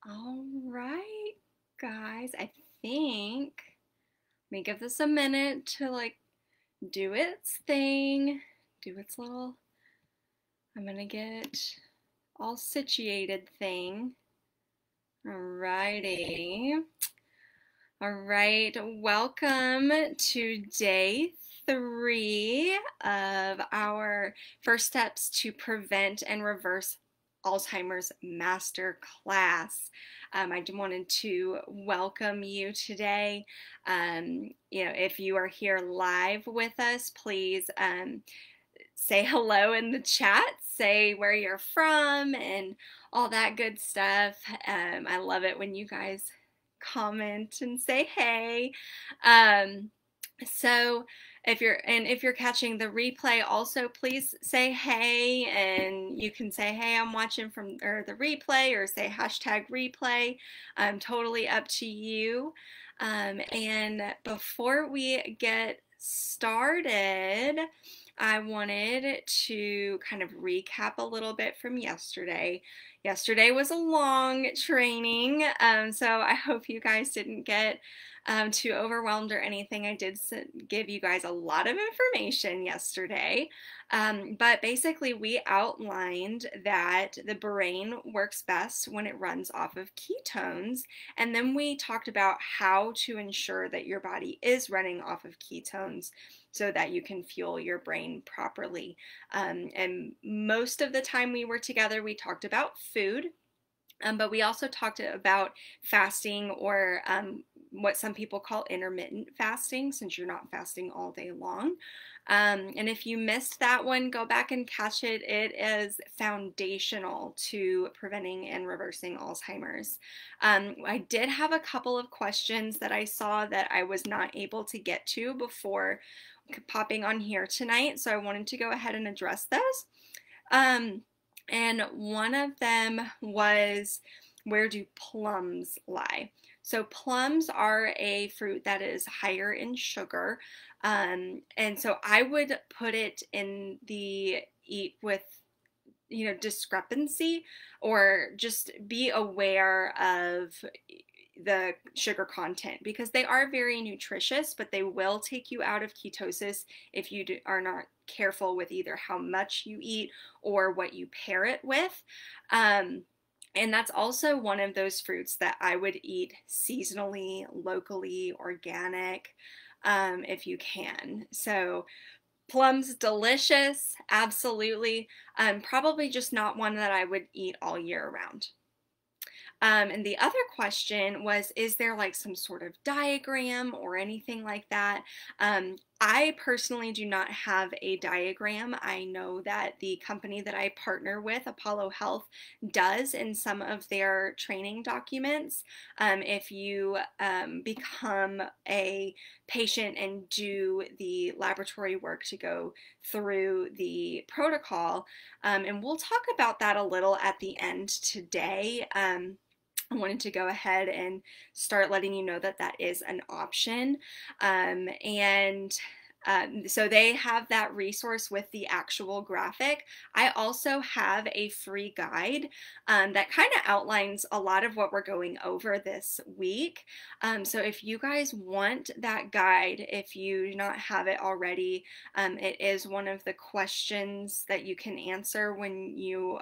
All right, guys, I think let me give this a minute to do its thing, do its little, I'm gonna get all situated thing. Alrighty. All right, welcome to day 3 of our first steps to prevent and reverse Alzheimer's master class. I wanted to welcome you today. If you are here live with us, please say hello in the chat, say where you're from, and all that good stuff. I love it when you guys comment and say hey. Um, so if you're catching the replay, also please say hey, and you can say hey, I'm watching from the replay, or say hashtag replay. Totally up to you. And before we get started, I wanted to kind of recap a little bit from yesterday. Yesterday was a long training, so I hope you guys didn't get too overwhelmed or anything. I did give you guys a lot of information yesterday, but basically we outlined that the brain works best when it runs off of ketones, and then we talked about how to ensure that your body is running off of ketones so that you can fuel your brain properly. And most of the time we were together, we talked about food, but we also talked about fasting, or what some people call intermittent fasting, since you're not fasting all day long. And if you missed that one, go back and catch it. It is foundational to preventing and reversing Alzheimer's. I did have a couple of questions that I saw that I was not able to get to before popping on here tonight, so I wanted to go ahead and address those. And one of them was, where do plums lie? So plums are a fruit that is higher in sugar, and so I would put it in the eat with discrepancy, or just be aware of the sugar content, because they are very nutritious, but they will take you out of ketosis if you are not careful with either how much you eat or what you pair it with. And that's also one of those fruits that I would eat seasonally, locally, organic, if you can. So plums, delicious, absolutely. Probably just not one that I would eat all year round. And the other question was, is there like some sort of diagram or anything like that? I personally do not have a diagram. I know that the company that I partner with, Apollo Health, does in some of their training documents. If you become a patient and do the laboratory work to go through the protocol, and we'll talk about that a little at the end today. I wanted to go ahead and start letting you know that that is an option. So they have that resource with the actual graphic. I also have a free guide that kind of outlines a lot of what we're going over this week. So if you guys want that guide, if you do not have it already, it is one of the questions that you can answer when you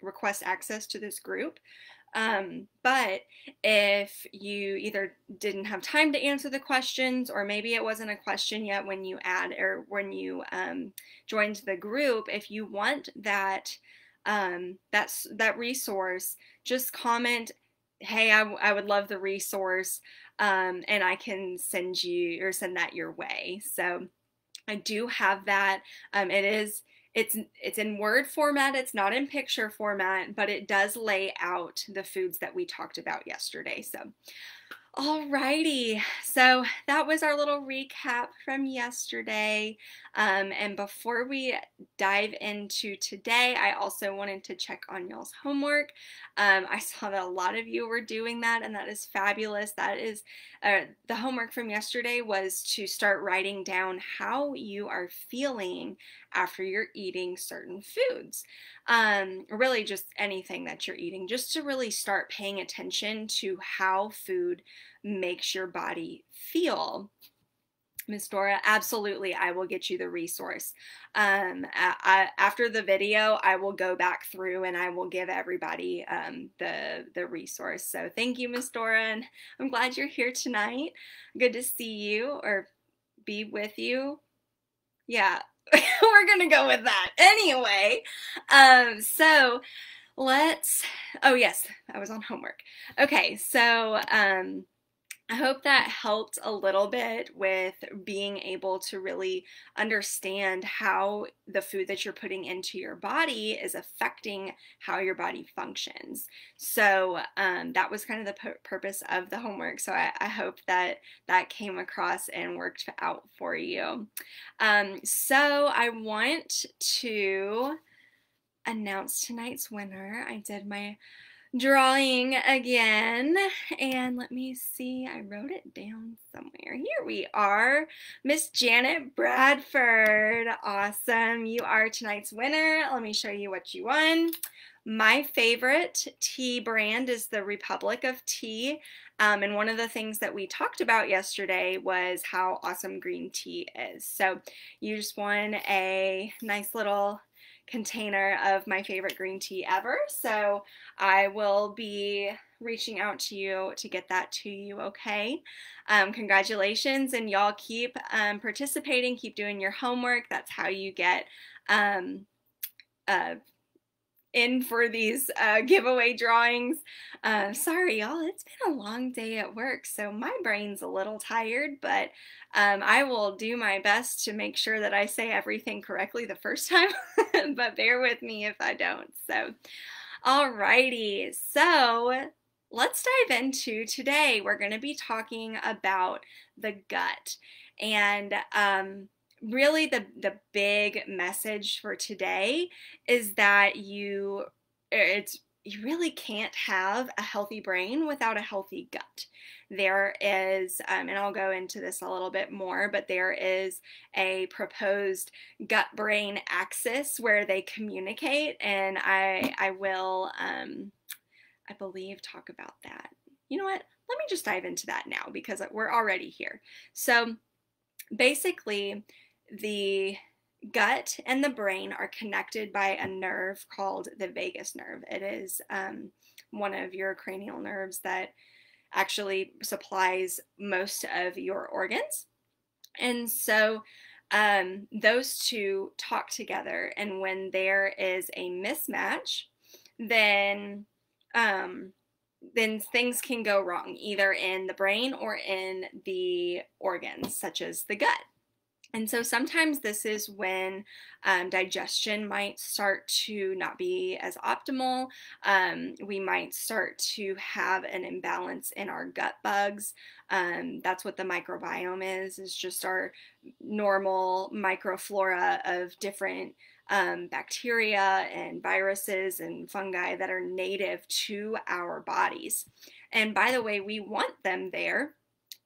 request access to this group. But if you either didn't have time to answer the questions, or maybe it wasn't a question yet when you joined the group, if you want that that resource, just comment, hey, I would love the resource, and I can send that your way. So I do have that. It's in Word format, it's not in picture format, but it does lay out the foods that we talked about yesterday. So, alrighty, so that was our little recap from yesterday. And before we dive into today, I also wanted to check on y'all's homework. I saw that a lot of you were doing that, and that is fabulous. That is the homework from yesterday was to start writing down how you are feeling after you're eating certain foods. Really just anything that you're eating, just to really start paying attention to how food makes your body feel. Miss Dora, absolutely, I will get you the resource. After the video, I will go back through and I will give everybody the resource. So thank you, Miss Dora, and I'm glad you're here tonight. Good to see you or be with you. Yeah, we're gonna go with that. Anyway, so let's, oh yes, I was on homework. Okay, so I hope that helped a little bit with being able to really understand how the food that you're putting into your body is affecting how your body functions. So that was kind of the purpose of the homework. So I hope that that came across and worked out for you. So I want to announce tonight's winner. I did my drawing again, and let me see, I wrote it down somewhere. Here we are, Miss Janet Bradford. Awesome, you are tonight's winner. Let me show you what you won. My favorite tea brand is the Republic of Tea, and one of the things that we talked about yesterday was how awesome green tea is. So you just won a nice little container of my favorite green tea ever. So I will be reaching out to you to get that to you, okay? Congratulations, and y'all keep participating, keep doing your homework. That's how you get in for these giveaway drawings. Sorry, y'all, it's been a long day at work, so my brain's a little tired, but I will do my best to make sure that I say everything correctly the first time, but bear with me if I don't. So, alrighty, so let's dive into today. We're going to be talking about the gut, and really the big message for today is that you really can't have a healthy brain without a healthy gut. There is, and I'll go into this a little bit more, but there is a proposed gut-brain axis where they communicate, and I will, I believe, talk about that. You know what? Let me just dive into that now because we're already here. So basically, the gut and the brain are connected by a nerve called the vagus nerve. It is one of your cranial nerves that actually supplies most of your organs. And so those two talk together, and when there is a mismatch, then things can go wrong, either in the brain or in the organs, such as the gut. And so sometimes this is when digestion might start to not be as optimal. We might start to have an imbalance in our gut bugs. That's what the microbiome is just our normal microflora of different bacteria and viruses and fungi that are native to our bodies. And by the way, we want them there.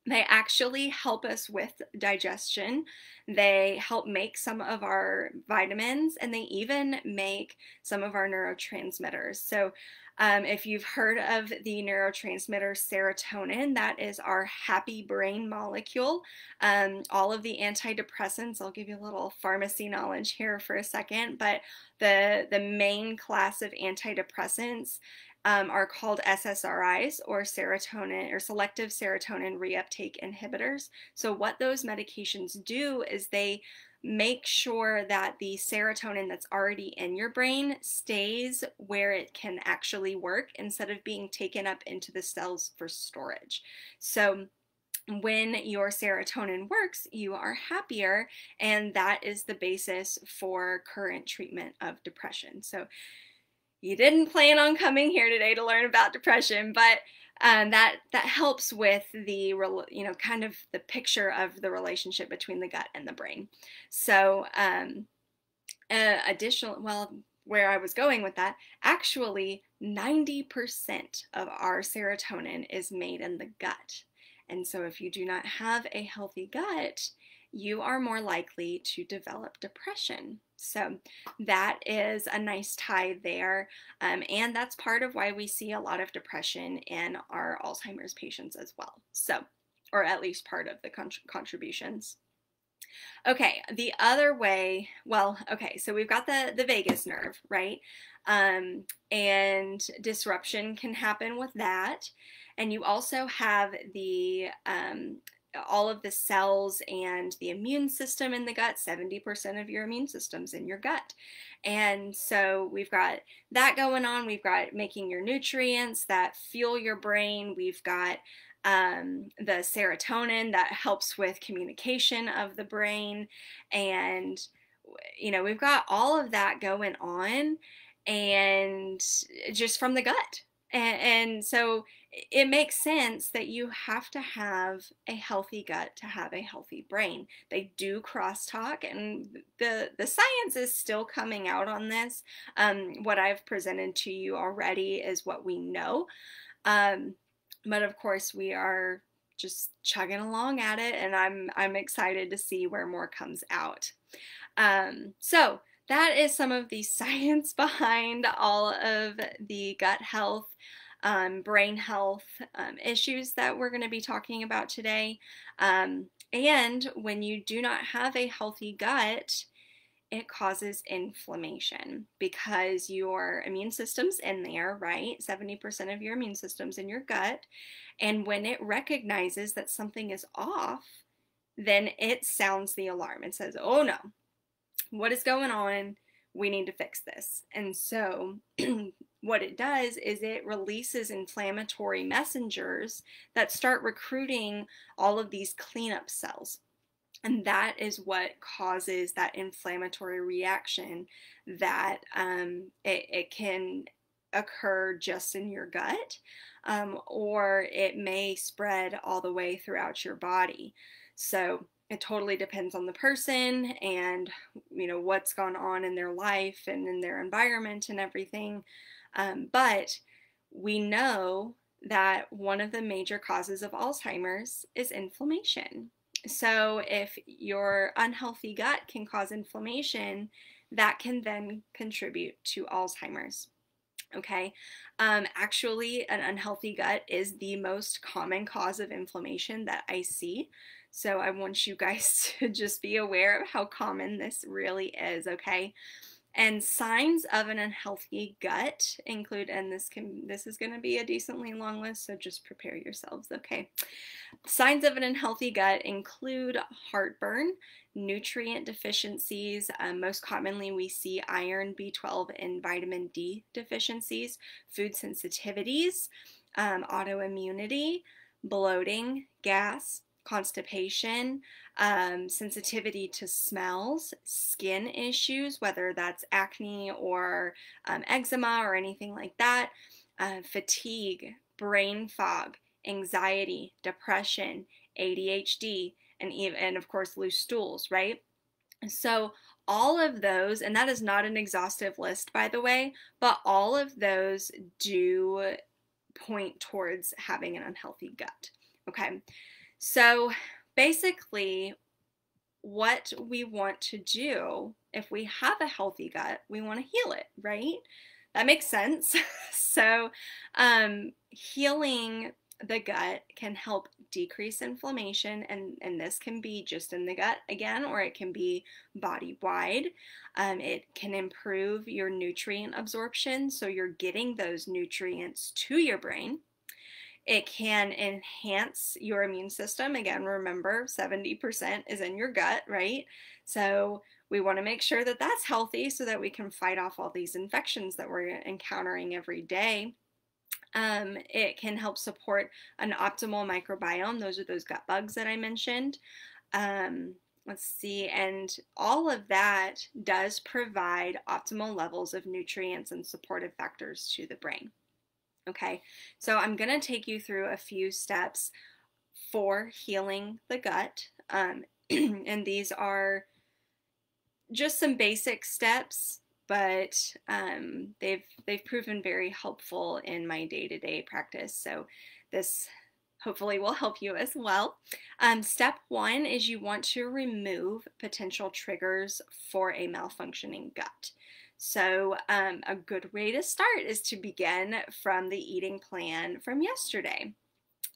They actually help us with digestion. They help make some of our vitamins, and they even make some of our neurotransmitters. So if you've heard of the neurotransmitter serotonin, that is our happy brain molecule. All of the antidepressants, I'll give you a little pharmacy knowledge here for a second, but the main class of antidepressants are called SSRIs, or serotonin or selective serotonin reuptake inhibitors. So what those medications do is they make sure that the serotonin that's already in your brain stays where it can actually work instead of being taken up into the cells for storage. So when your serotonin works, you are happier, and that is the basis for current treatment of depression. So you didn't plan on coming here today to learn about depression, but that helps with the kind of the picture of the relationship between the gut and the brain. So where I was going with that, actually 90% of our serotonin is made in the gut. And so if you do not have a healthy gut, you are more likely to develop depression. So that is a nice tie there. And that's part of why we see a lot of depression in our Alzheimer's patients as well. So, or at least part of the contributions. Okay, the other way, well, okay, so we've got the vagus nerve, right? And disruption can happen with that. And you also have the all of the cells and the immune system in the gut. 70% of your immune system's in your gut. And so we've got that going on. We've got making your nutrients that fuel your brain. We've got the serotonin that helps with communication of the brain. And, you know, we've got all of that going on, and just from the gut. And so it makes sense that you have to have a healthy gut to have a healthy brain. They do crosstalk, and the science is still coming out on this. What I've presented to you already is what we know. But of course, we are just chugging along at it, and I'm excited to see where more comes out. So that is some of the science behind all of the gut health, brain health issues that we're going to be talking about today. And when you do not have a healthy gut, it causes inflammation because your immune system's in there, right? 70% of your immune system's in your gut. And when it recognizes that something is off, then it sounds the alarm. It says, oh no, what is going on? We need to fix this. And so what it does is it releases inflammatory messengers that start recruiting all of these cleanup cells. And that is what causes that inflammatory reaction that it can occur just in your gut, or it may spread all the way throughout your body. So it totally depends on the person and, you know, what's gone on in their life and in their environment and everything. But we know that one of the major causes of Alzheimer's is inflammation. So if your unhealthy gut can cause inflammation, that can then contribute to Alzheimer's. Okay, actually, an unhealthy gut is the most common cause of inflammation that I see. So I want you guys to just be aware of how common this really is, okay? And signs of an unhealthy gut include, and this is going to be a decently long list, so just prepare yourselves, okay? Signs of an unhealthy gut include heartburn, nutrient deficiencies. Most commonly, we see iron, B12, and vitamin D deficiencies, food sensitivities, autoimmunity, bloating, gas, constipation, sensitivity to smells, skin issues, whether that's acne or eczema or anything like that, fatigue, brain fog, anxiety, depression, ADHD, and of course loose stools, right? So all of those, and that is not an exhaustive list, by the way, but all of those do point towards having an unhealthy gut. Okay, so basically what we want to do if we have a healthy gut, we want to heal it, right? That makes sense. So healing the gut can help decrease inflammation, and this can be just in the gut again, or it can be body-wide. It can improve your nutrient absorption, so you're getting those nutrients to your brain. It can enhance your immune system. Again, remember, 70% is in your gut, right? So we want to make sure that that's healthy so that we can fight off all these infections that we're encountering every day. It can help support an optimal microbiome. Those are those gut bugs that I mentioned. Let's see, and all of that does provide optimal levels of nutrients and supportive factors to the brain. Okay, so I'm going to take you through a few steps for healing the gut, and these are just some basic steps, but they've proven very helpful in my day-to-day practice. So this hopefully will help you as well. Step one is you want to remove potential triggers for a malfunctioning gut. So a good way to start is to begin from the eating plan from yesterday.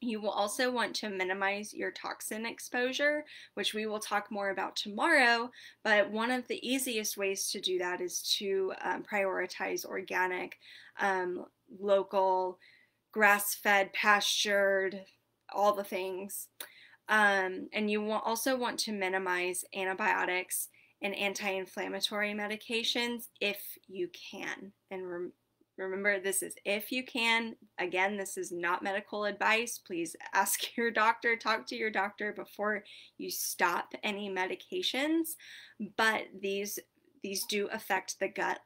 You will also want to minimize your toxin exposure, which we will talk more about tomorrow. But one of the easiest ways to do that is to prioritize organic, local, grass-fed, pastured, all the things. And you will also want to minimize antibiotics and anti-inflammatory medications if you can. And remember, this is if you can. Again, this is not medical advice. Please ask your doctor, talk to your doctor before you stop any medications. But these do affect the gut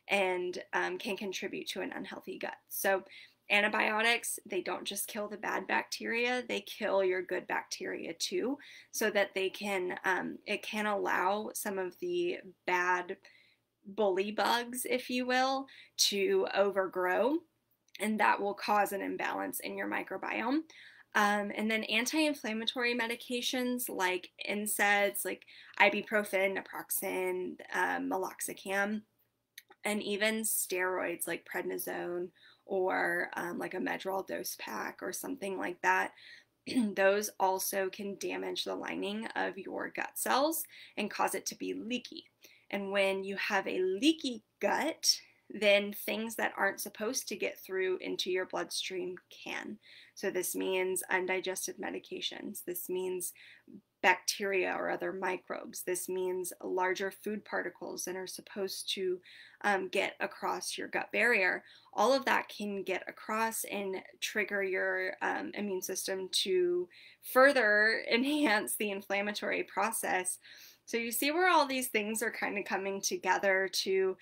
and can contribute to an unhealthy gut. So antibiotics, they don't just kill the bad bacteria, they kill your good bacteria too, so that they can, it can allow some of the bad bully bugs, if you will, to overgrow, and that will cause an imbalance in your microbiome. And then anti-inflammatory medications like NSAIDs, like ibuprofen, naproxen, meloxicam, and even steroids like prednisone or like a Medrol dose pack or something like that. Those also can damage the lining of your gut cells and cause it to be leaky. And when you have a leaky gut, then things that aren't supposed to get through into your bloodstream can. So this means undigested medications. This means bacteria or other microbes. This means larger food particles that are supposed to get across your gut barrier. All of that can get across and trigger your immune system to further enhance the inflammatory process. So you see where all these things are kind of coming together to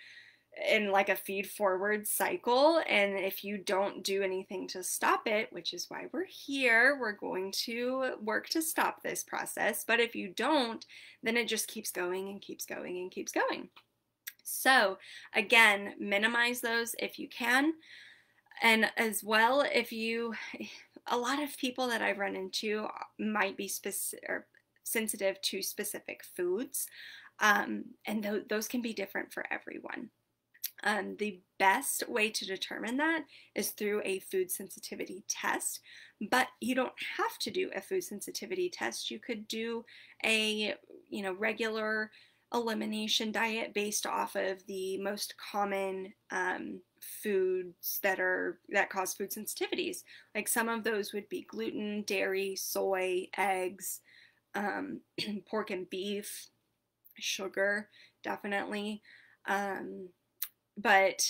in like a feed forward cycle, and if you don't do anything to stop it, which is why we're here, we're going to work to stop this process, but if you don't, then it just keeps going and keeps going and keeps going. So again, minimize those if you can. And as well, if you, a lot of people that I've run into might be sensitive to specific foods, and those can be different for everyone. The best way to determine that is through a food sensitivity test, but you don't have to do a food sensitivity test. You could do a regular elimination diet based off of the most common foods that cause food sensitivities. Like some of those would be gluten, dairy, soy, eggs, pork and beef, sugar, definitely. But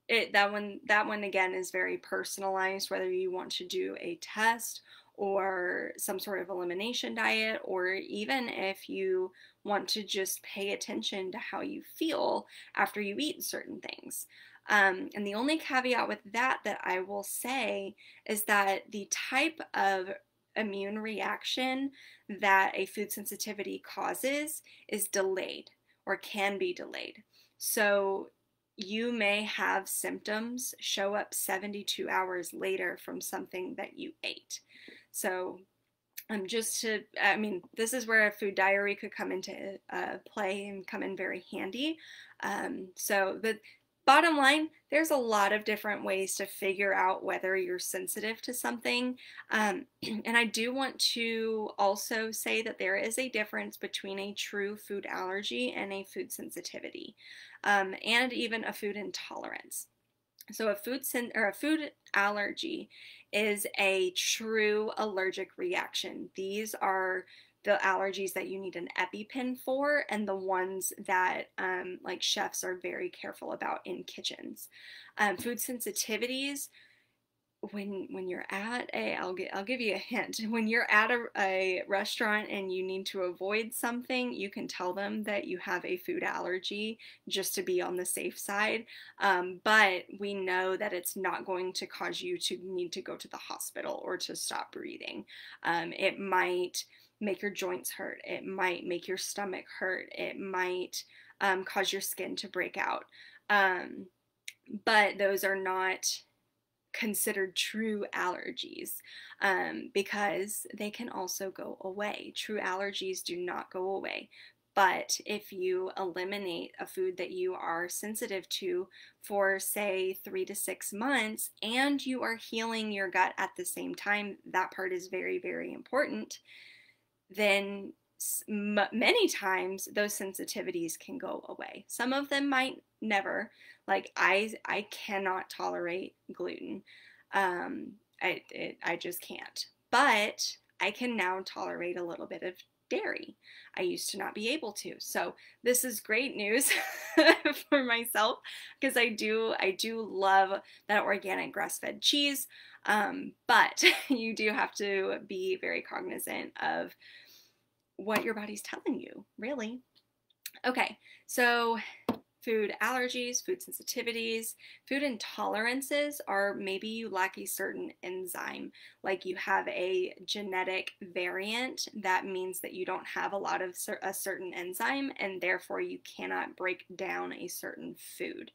that one again is very personalized, whether you want to do a test or some sort of elimination diet, or even if you want to just pay attention to how you feel after you eat certain things. And the only caveat with that I will say is that the type of immune reaction that a food sensitivity causes is delayed or can be delayed. So you may have symptoms show up 72 hours later from something that you ate. So this is where a food diary could come into play and come in very handy. So the bottom line, there's a lot of different ways to figure out whether you're sensitive to something. And I do want to also say that there is a difference between a true food allergy and a food sensitivity, and even a food intolerance. So a food allergy is a true allergic reaction. These are the allergies that you need an EpiPen for, and the ones that like chefs are very careful about in kitchens. Food sensitivities, when you're at I'll give you a hint. When you're at a restaurant and you need to avoid something, you can tell them that you have a food allergy just to be on the safe side. But we know that it's not going to cause you to need to go to the hospital or to stop breathing. It might make your joints hurt. It might make your stomach hurt. It might cause your skin to break out. But those are not considered true allergies, because they can also go away. True allergies do not go away. But if you eliminate a food that you are sensitive to for, say, 3 to 6 months, and you are healing your gut at the same time, that part is very, very important, then many times those sensitivities can go away. Some of them might never. Like I cannot tolerate gluten. I just can't. But I can now tolerate a little bit of dairy. I used to not be able to. So this is great news for myself, because I do love that organic grass-fed cheese. But you do have to be very cognizant of what your body's telling you, really. Okay, so food allergies, food sensitivities, food intolerances are maybe you lack a certain enzyme, like you have a genetic variant that means that you don't have a lot of a certain enzyme, and therefore you cannot break down a certain food.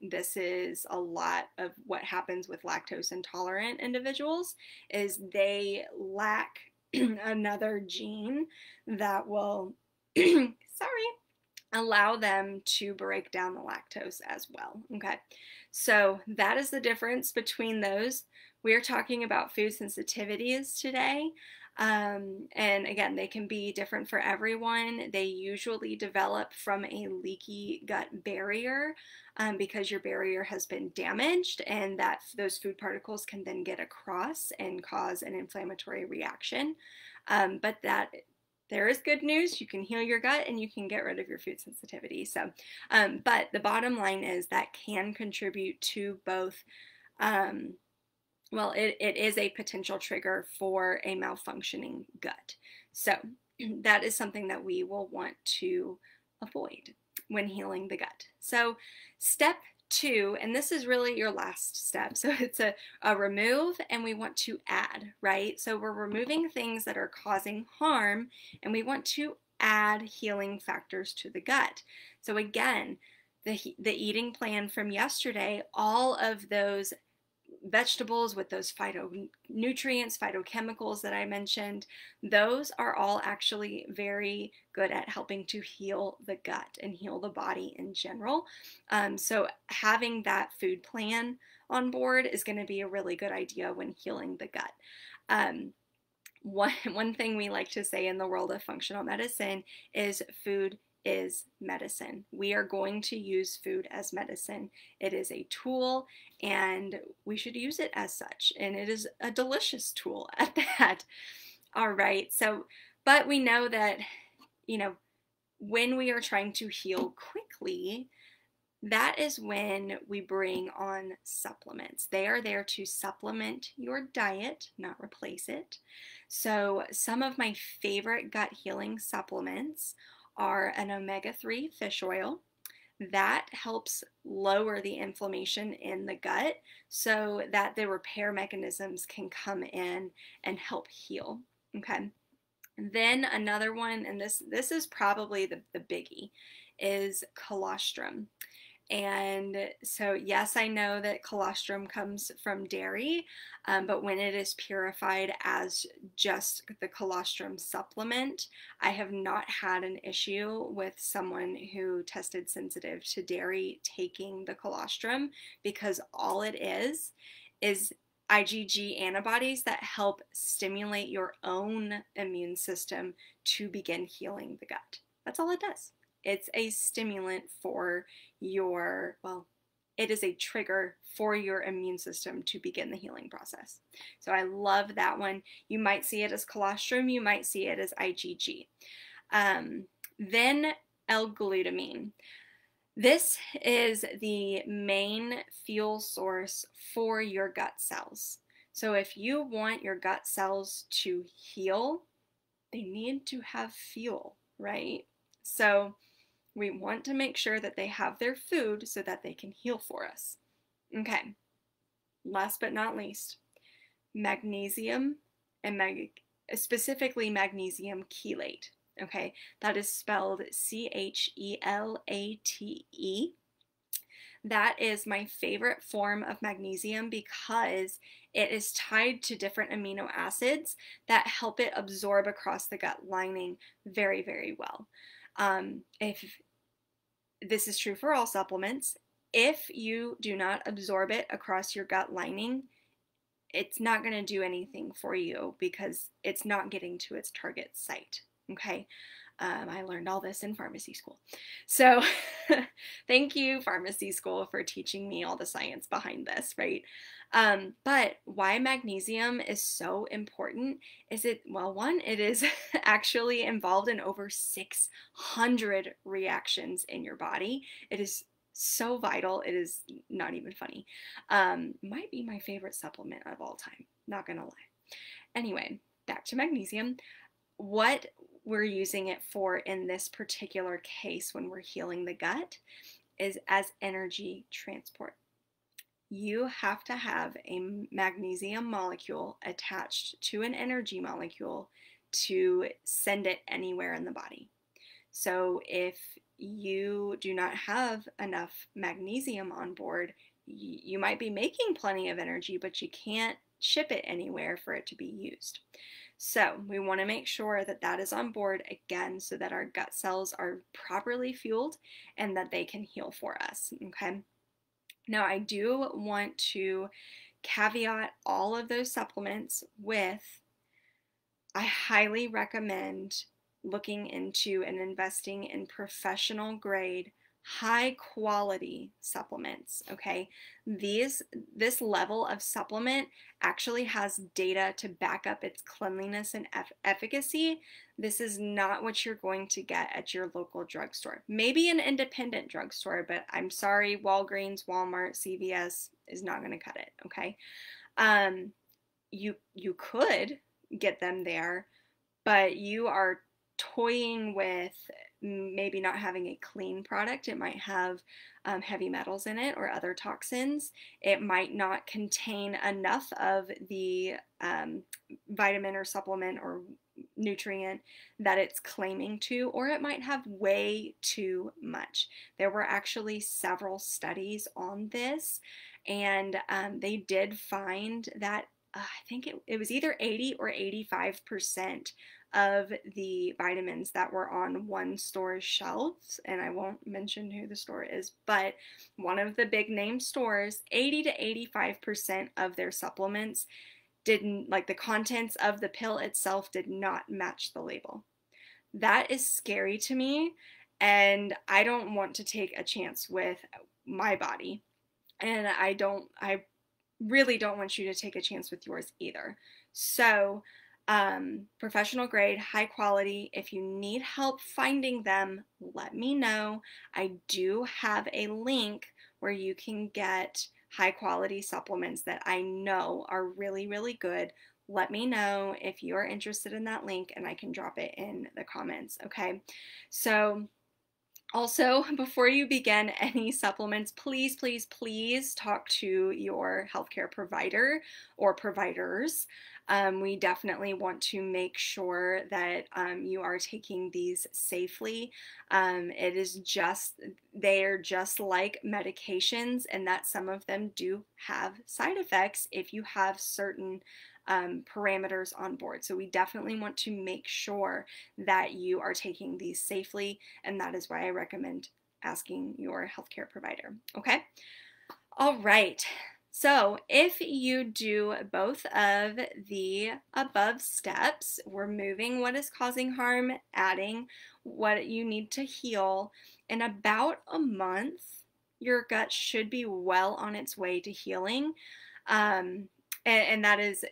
This is a lot of what happens with lactose intolerant individuals, is they lack another gene that will sorry, allow them to break down the lactose as well. Okay, so that is the difference between those. We're talking about food sensitivities today. And again, they can be different for everyone. They usually develop from a leaky gut barrier, because your barrier has been damaged, and that those food particles can then get across and cause an inflammatory reaction. But that there is good news. You can heal your gut and you can get rid of your food sensitivity. So, but the bottom line is that can contribute to both. Well, it is a potential trigger for a malfunctioning gut. So that is something that we will want to avoid when healing the gut. So step 2, and this is really your last step. So it's a remove, and we want to add, right? So we're removing things that are causing harm, and we want to add healing factors to the gut. So again, the eating plan from yesterday, all of those vegetables with those phytonutrients, phytochemicals that I mentioned, those are all actually very good at helping to heal the gut and heal the body in general. So having that food plan on board is going to be a really good idea when healing the gut. One thing we like to say in the world of functional medicine is food is medicine. We are going to use food as medicine. It is a tool, and we should use it as such. And it is a delicious tool at that. All right. So, but we know that, when we are trying to heal quickly, that is when we bring on supplements. They are there to supplement your diet, not replace it. So some of my favorite gut healing supplements are an omega-3 fish oil. That helps lower the inflammation in the gut so that the repair mechanisms can come in and help heal. Okay. And then another one, and this is probably the biggie, is colostrum. And so, yes, I know that colostrum comes from dairy, but when it is purified as just the colostrum supplement, I have not had an issue with someone who tested sensitive to dairy taking the colostrum, because all it is IgG antibodies that help stimulate your own immune system to begin healing the gut. That's all it does. It's a stimulant for it is a trigger for your immune system to begin the healing process. So I love that one. You might see it as colostrum, you might see it as IgG. Then L-glutamine. This is the main fuel source for your gut cells. So if you want your gut cells to heal, they need to have fuel, right? So we want to make sure that they have their food so that they can heal for us. Okay, last but not least, magnesium, and specifically magnesium chelate. Okay, that is spelled CHELATE. That is my favorite form of magnesium because it is tied to different amino acids that help it absorb across the gut lining very, very well. If this is true for all supplements, if you do not absorb it across your gut lining, it's not going to do anything for you because it's not getting to its target site. Okay. I learned all this in pharmacy school. So thank you, pharmacy school, for teaching me all the science behind this, right? But why magnesium is so important is one, it is actually involved in over 600 reactions in your body. It is so vital. It is not even funny. Might be my favorite supplement of all time. Not gonna lie. Anyway, back to magnesium. What we're using it for in this particular case when we're healing the gut is as energy transport. You have to have a magnesium molecule attached to an energy molecule to send it anywhere in the body. So if you do not have enough magnesium on board, you might be making plenty of energy, but you can't ship it anywhere for it to be used. So we want to make sure that that is on board again so that our gut cells are properly fueled and that they can heal for us, okay? Now I do want to caveat all of those supplements with I highly recommend looking into and investing in professional grade high quality supplements. Okay, this level of supplement actually has data to back up its cleanliness and efficacy. This is not what you're going to get at your local drugstore. Maybe an independent drugstore, but I'm sorry, Walgreens, Walmart, CVS is not going to cut it. Okay, you could get them there, but you are toying with maybe not having a clean product. It might have heavy metals in it or other toxins. It might not contain enough of the vitamin or supplement or nutrient that it's claiming to, or it might have way too much. There were actually several studies on this, and they did find that I think it was either 80 or 85% of the vitamins that were on one store's shelves, and I won't mention who the store is, but one of the big name stores, 80 to 85% of their supplements didn't, like the contents of the pill itself did not match the label. That is scary to me, and I don't want to take a chance with my body, and I really don't want you to take a chance with yours either. So professional grade, high quality. If you need help finding them, let me know. I do have a link where you can get high quality supplements that I know are really, really good. Let me know if you're interested in that link and I can drop it in the comments, okay? So also, before you begin any supplements, please, please, please talk to your healthcare provider or providers. We definitely want to make sure that you are taking these safely. They are just like medications, and that some of them do have side effects if you have certain parameters on board. So we definitely want to make sure that you are taking these safely, and that is why I recommend asking your healthcare provider. Okay? All right. So if you do both of the above steps, removing what is causing harm, adding what you need to heal, in about a month, your gut should be well on its way to healing. And that is,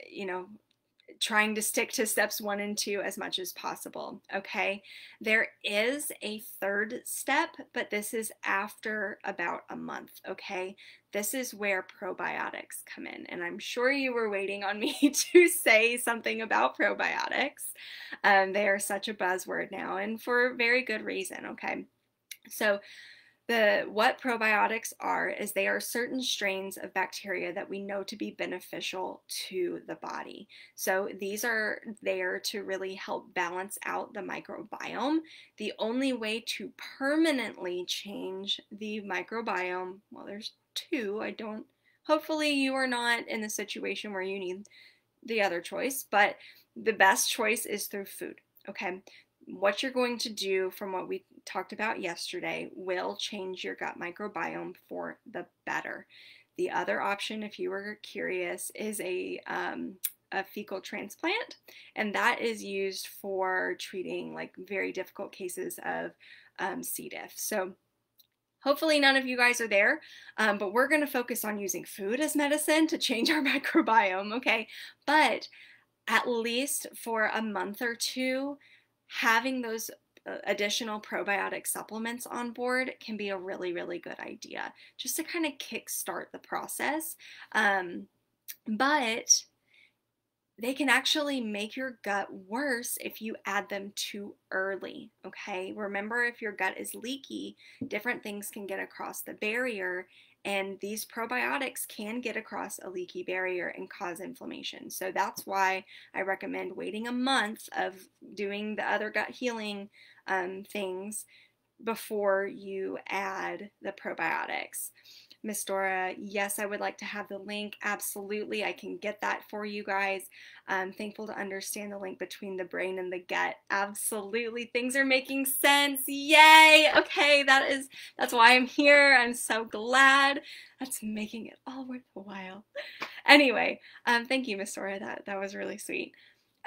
trying to stick to steps 1 and 2 as much as possible, okay? There is a third step, but this is after about a month, okay? This is where probiotics come in, and I'm sure you were waiting on me to say something about probiotics. They are such a buzzword now, and for very good reason, okay? So What probiotics are is they are certain strains of bacteria that we know to be beneficial to the body. So these are there to really help balance out the microbiome. The only way to permanently change the microbiome, well, there's two. Hopefully you are not in the situation where you need the other choice, but the best choice is through food, okay? What you're going to do from what we talked about yesterday will change your gut microbiome for the better. The other option, if you were curious, is a fecal transplant, and that is used for treating like very difficult cases of C. diff. So hopefully none of you guys are there, but we're going to focus on using food as medicine to change our microbiome, okay? But at least for a month or two, having those additional probiotic supplements on board can be a really, really good idea just to kind of kickstart the process. But they can actually make your gut worse if you add them too early, okay? Remember, if your gut is leaky, different things can get across the barrier, and these probiotics can get across a leaky barrier and cause inflammation. So that's why I recommend waiting a month of doing the other gut healing things before you add the probiotics. Miss Dora, yes, I would like to have the link. Absolutely, I can get that for you guys. I'm thankful to understand the link between the brain and the gut. Absolutely, things are making sense. Yay! Okay, that's why I'm here. I'm so glad. That's making it all worth the while. Anyway, thank you, Miss Dora. That was really sweet.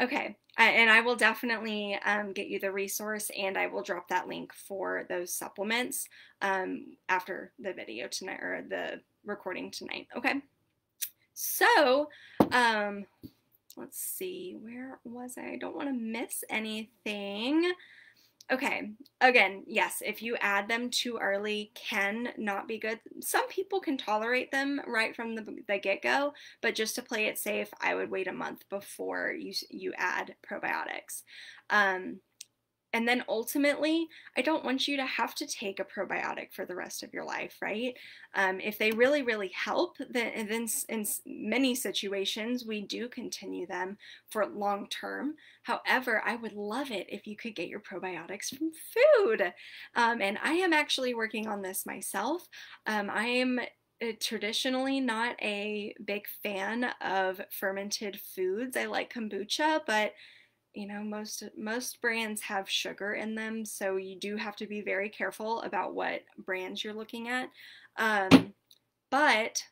Okay, and I will definitely get you the resource, and I will drop that link for those supplements after the video tonight, or the recording tonight. Okay, so let's see, where was I? I don't want to miss anything. Okay, again, yes, if you add them too early, can not be good. Some people can tolerate them right from the get-go, but just to play it safe, I would wait a month before you add probiotics. And then ultimately, I don't want you to have to take a probiotic for the rest of your life, right? If they really, really help, then in many situations, we do continue them for long term. However, I would love it if you could get your probiotics from food. And I am actually working on this myself. I am traditionally not a big fan of fermented foods. I like kombucha, but you know, most brands have sugar in them, so you do have to be very careful about what brands you're looking at. But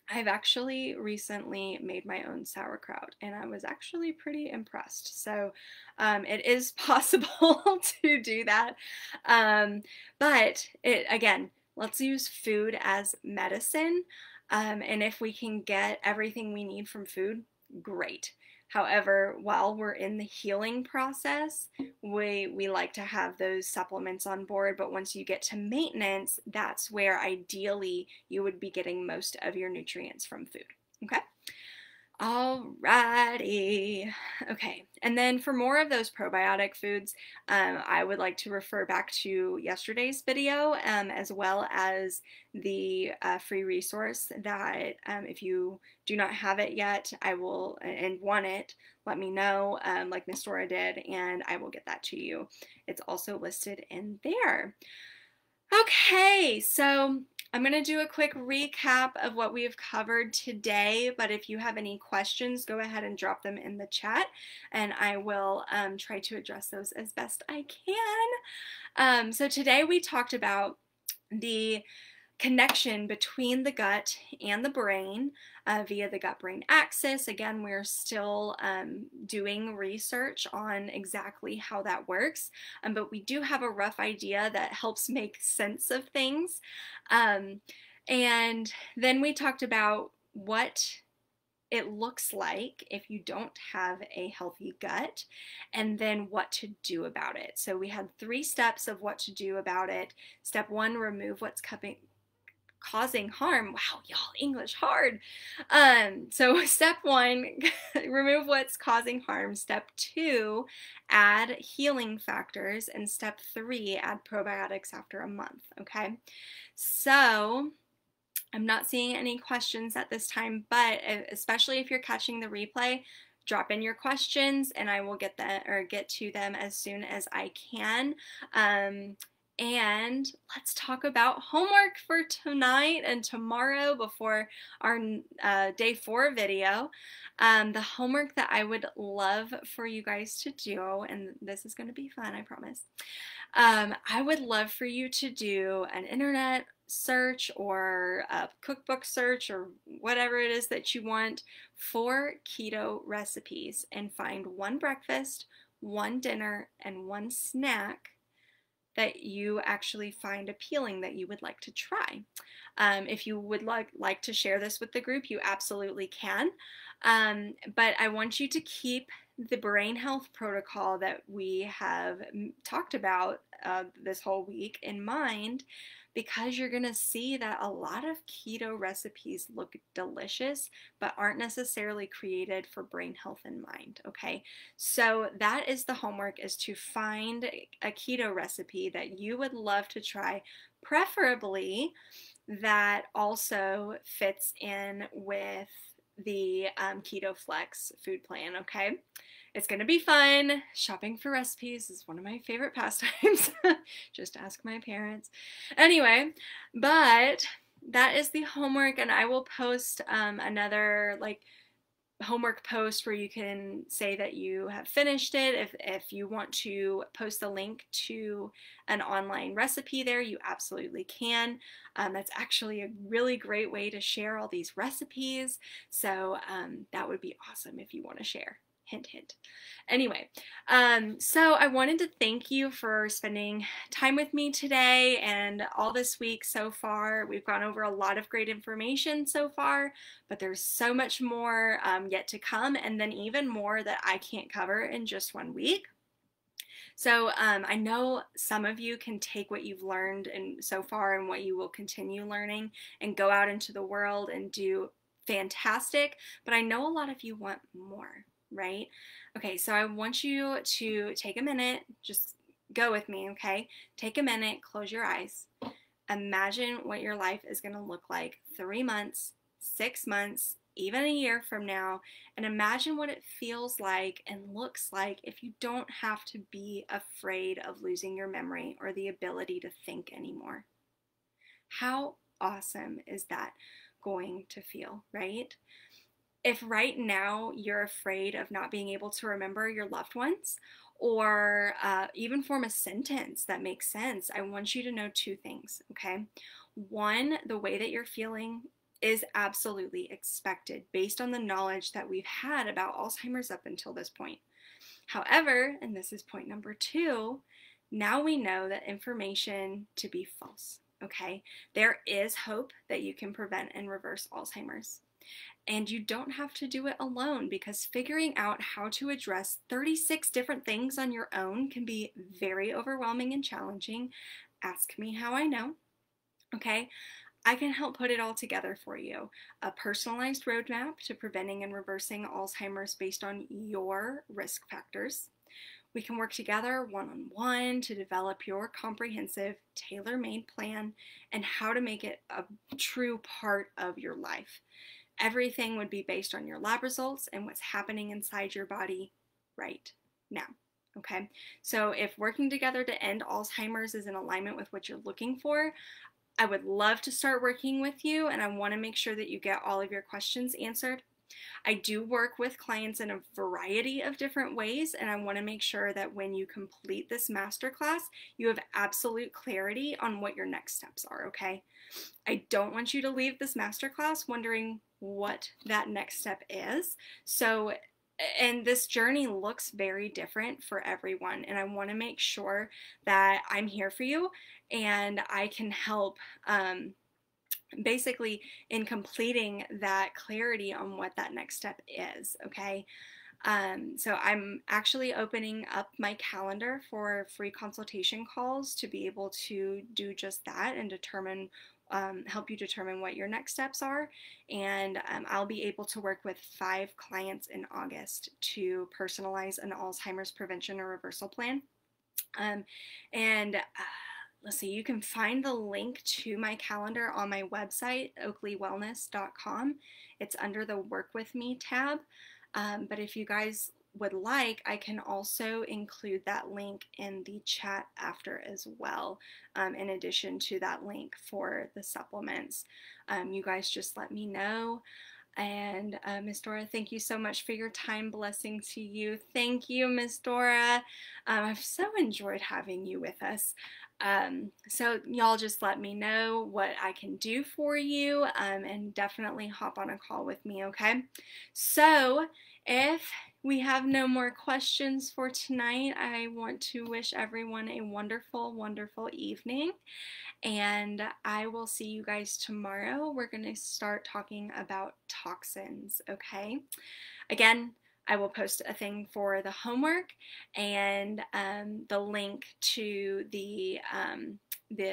I've actually recently made my own sauerkraut, and I was actually pretty impressed. So it is possible to do that. But again, let's use food as medicine. And if we can get everything we need from food, great. However, while we're in the healing process, we like to have those supplements on board, but once you get to maintenance, that's where ideally you would be getting most of your nutrients from food, okay? Alrighty. Okay, and then for more of those probiotic foods, I would like to refer back to yesterday's video, as well as the free resource that if you do not have it yet, I will, and want it, let me know, like Miss Dora did, and I will get that to you. It's also listed in there. Okay, so I'm going to do a quick recap of what we've covered today, but if you have any questions, go ahead and drop them in the chat, and I will try to address those as best I can. So today we talked about the connection between the gut and the brain via the gut-brain axis. Again, we're still doing research on exactly how that works, but we do have a rough idea that helps make sense of things. And then we talked about what it looks like if you don't have a healthy gut, and then what to do about it. So we had 3 steps of what to do about it. Step 1, remove what's causing harm. Wow, y'all, English hard. So step 1, remove what's causing harm. Step 2, add healing factors. And step 3, add probiotics after a month, okay? So I'm not seeing any questions at this time, but especially if you're catching the replay, drop in your questions and I will get to them as soon as I can. And let's talk about homework for tonight and tomorrow before our day 4 video. The homework that I would love for you guys to do, and this is going to be fun, I promise. I would love for you to do an internet search or a cookbook search or whatever it is that you want for keto recipes and find one breakfast, one dinner, and one snack that you actually find appealing that you would like to try. If you would like to share this with the group, you absolutely can. But I want you to keep the brain health protocol that we have talked about this whole week in mind, because you're going to see that a lot of keto recipes look delicious but aren't necessarily created for brain health in mind, okay? So that is the homework, is to find a keto recipe that you would love to try, preferably that also fits in with the Keto Flex food plan, okay? It's going to be fun. Shopping for recipes is one of my favorite pastimes. Just ask my parents. Anyway, but that is the homework, and I will post another homework post where you can say that you have finished it. If you want to post a link to an online recipe there, you absolutely can. That's actually a really great way to share all these recipes. So that would be awesome if you want to share. Hint, hint. Anyway, so I wanted to thank you for spending time with me today and all this week so far. We've gone over a lot of great information so far, but there's so much more yet to come, and then even more that I can't cover in just one week. So I know some of you can take what you've learned and so far and what you will continue learning and go out into the world and do fantastic, but I know a lot of you want more, right? Okay, so I want you to take a minute, just go with me, okay? Take a minute, close your eyes. Imagine what your life is going to look like 3 months, 6 months, even a year from now, and imagine what it feels like and looks like if you don't have to be afraid of losing your memory or the ability to think anymore. How awesome is that going to feel, right? If right now you're afraid of not being able to remember your loved ones or even form a sentence that makes sense, I want you to know 2 things, okay? One, the way that you're feeling is absolutely expected based on the knowledge that we've had about Alzheimer's up until this point. However, and this is point number 2, now we know that information to be false, okay? There is hope that you can prevent and reverse Alzheimer's. And you don't have to do it alone, because figuring out how to address 36 different things on your own can be very overwhelming and challenging. Ask me how I know, okay? I can help put it all together for you. A personalized roadmap to preventing and reversing Alzheimer's based on your risk factors. We can work together one-on-one to develop your comprehensive, tailor-made plan and how to make it a true part of your life. Everything would be based on your lab results and what's happening inside your body right now. Okay, so if working together to end Alzheimer's is in alignment with what you're looking for, I would love to start working with you, and I want to make sure that you get all of your questions answered. I do work with clients in a variety of different ways, and I want to make sure that when you complete this masterclass, you have absolute clarity on what your next steps are, okay? I don't want you to leave this masterclass wondering what that next step is. So, and this journey looks very different for everyone, and I want to make sure that I'm here for you and I can help basically in completing that clarity on what that next step is, okay? So I'm actually opening up my calendar for free consultation calls to be able to do just that and determine help you determine what your next steps are. And I'll be able to work with 5 clients in August to personalize an Alzheimer's prevention or reversal plan. And let's see, you can find the link to my calendar on my website, oakleywellness.com. It's under the Work With Me tab. But if you guys would like, I can also include that link in the chat after as well, in addition to that link for the supplements. You guys just let me know. And Miss Dora, thank you so much for your time. Blessing to you. Thank you, Miss Dora. I've so enjoyed having you with us. So y'all just let me know what I can do for you, and definitely hop on a call with me, okay? So if we have no more questions for tonight, I want to wish everyone a wonderful, wonderful evening. And I will see you guys tomorrow. We're going to start talking about toxins, okay? Again, I will post a thing for the homework and the link to the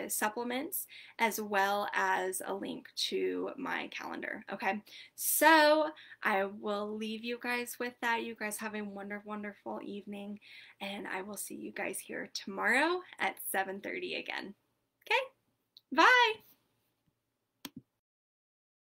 supplements, as well as a link to my calendar, okay? So I will leave you guys with that. You guys have a wonderful, wonderful evening, and I will see you guys here tomorrow at 7:30 again. Okay? Bye!